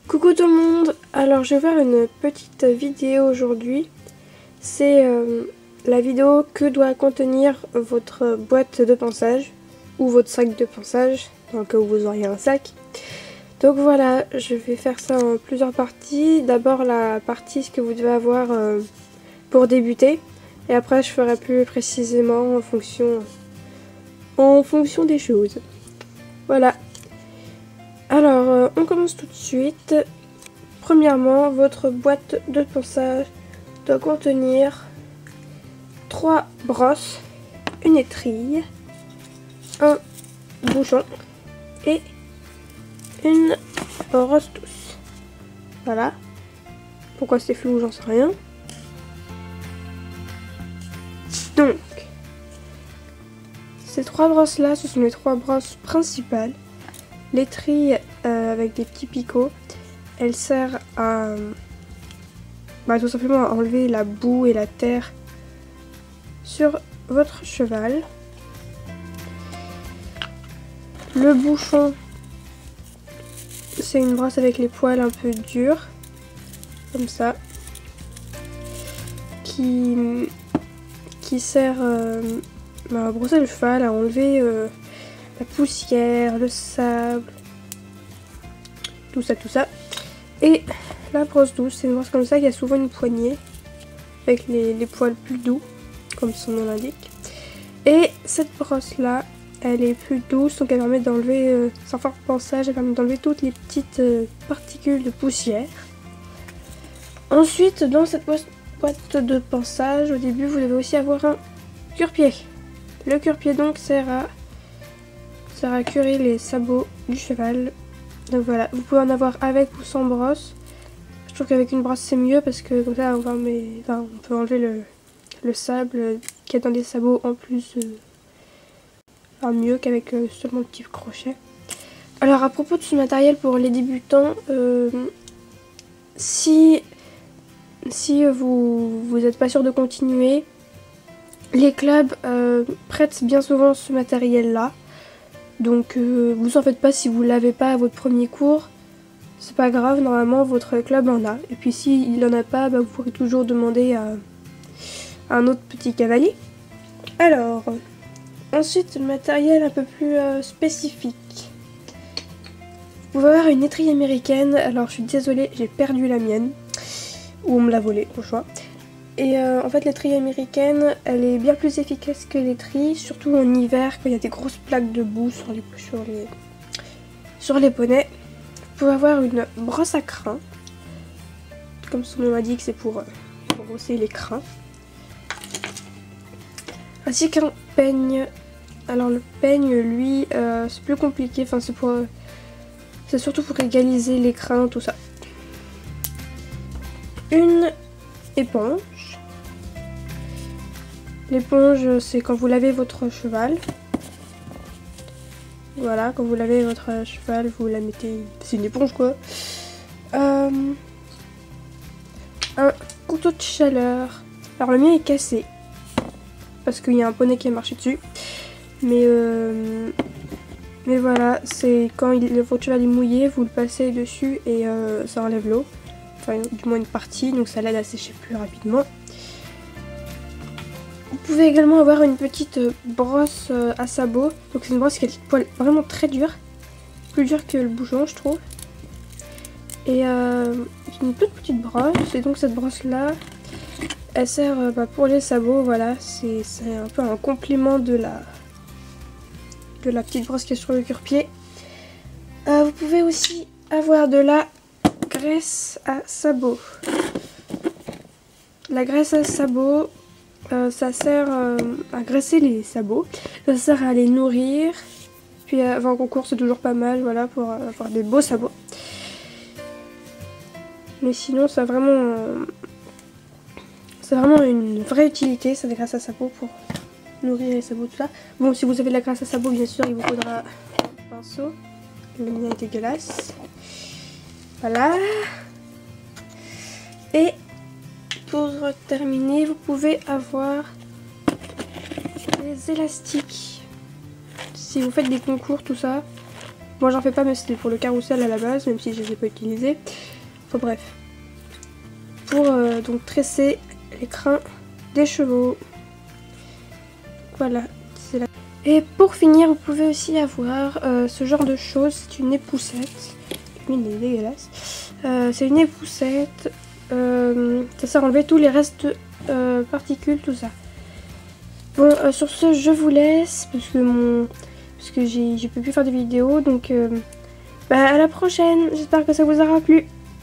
Coucou tout le monde, alors je vais faire une petite vidéo aujourd'hui. C'est la vidéo que doit contenir votre boîte de ponçage ou votre sac de ponçage, dans le cas où vous auriez un sac. Donc voilà, je vais faire ça en plusieurs parties. D'abord la partie ce que vous devez avoir pour débuter, et après je ferai plus précisément en fonction des choses. Voilà. Alors, on commence tout de suite. Premièrement, votre boîte de ponçage doit contenir 3 brosses, une étrille, un bouchon et une brosse douce. Voilà. Pourquoi c'est flou, j'en sais rien. Donc, ces 3 brosses-là, ce sont les 3 brosses principales. L'étrille avec des petits picots, elle sert à tout simplement à enlever la boue et la terre sur votre cheval. Le bouchon, c'est une brosse avec les poils un peu durs, comme ça, qui sert à brosser le cheval, à enlever la poussière, le sable, tout ça. Et la brosse douce, c'est une brosse comme ça qui a souvent une poignée avec les poils plus doux, comme son nom l'indique. Et cette brosse là, elle est plus douce, donc elle permet d'enlever, sans faire ponçage, elle permet d'enlever toutes les petites particules de poussière. Ensuite, dans cette boîte de ponçage, au début, vous devez aussi avoir un cure-pied. Le cure-pied donc sert à curer les sabots du cheval. Donc voilà, vous pouvez en avoir avec ou sans brosse. Je trouve qu'avec une brosse c'est mieux parce que comme ça on peut enlever le sable qu'il y a dans les sabots en plus, mieux qu'avec seulement le petit crochet. Alors à propos de ce matériel pour les débutants, si vous n'êtes pas sûr de continuer, les clubs prêtent bien souvent ce matériel là. Donc vous en faites pas si vous l'avez pas à votre premier cours, c'est pas grave, normalement votre club en a. Et puis s'il en a pas, vous pourrez toujours demander à un autre petit cavalier. Alors, ensuite le matériel un peu plus spécifique. Vous pouvez avoir une étrille américaine, alors je suis désolée, j'ai perdu la mienne, ou on me l'a volée, au choix. Et en fait l'étrille américaine, elle est bien plus efficace que l'étrille, surtout en hiver quand il y a des grosses plaques de boue sur les poneys. Vous pouvez avoir une brosse à crins, comme son nom l'indique, c'est pour brosser les crins. Ainsi qu'un peigne. Alors le peigne, lui, c'est plus compliqué, enfin c'est surtout pour égaliser les crins, tout ça. Une éponge. L'éponge, c'est quand vous lavez votre cheval. Voilà, quand vous lavez votre cheval, vous la mettez... C'est une éponge quoi. Un couteau de chaleur. Alors le mien est cassé. Parce qu'il y a un poney qui a marché dessus. Mais voilà, c'est quand votre cheval est mouillé, vous le passez dessus et ça enlève l'eau. Enfin, du moins une partie, donc ça l'aide à sécher plus rapidement. Vous pouvez également avoir une petite brosse à sabot. Donc c'est une brosse qui a des poils vraiment très durs. Plus dur que le bouchon, je trouve. Et c'est une toute petite brosse. Et donc cette brosse là, elle sert pour les sabots. Voilà, c'est un peu un complément de la petite brosse qui est sur le cure-pied. Vous pouvez aussi avoir de la graisse à sabot. La graisse à sabot, ça sert à graisser les sabots, ça sert à les nourrir, puis avant un concours c'est toujours pas mal, voilà, pour avoir des beaux sabots. Mais sinon c'est vraiment une vraie utilité, ça, des graisses à sabot pour nourrir les sabots, tout ça. Bon, si vous avez de la graisse à sabot, bien sûr, il vous faudra un pinceau. Le mien est dégueulasse. Voilà. Et pour terminer, vous pouvez avoir des élastiques. Si vous faites des concours, tout ça, Moi j'en fais pas mais c'était pour le carrousel à la base, même si je les ai pas utilisés. Enfin bref. Pour donc tresser les crins des chevaux. Voilà, c'est là. Et pour finir, vous pouvez aussi avoir ce genre de choses, c'est une époussette. Il est dégueulasse. C'est une époussette. Ça sert à enlever tous les restes particules, tout ça. Bon, sur ce, je vous laisse parce que j'ai pu plus faire des vidéos, donc à la prochaine. J'espère que ça vous aura plu.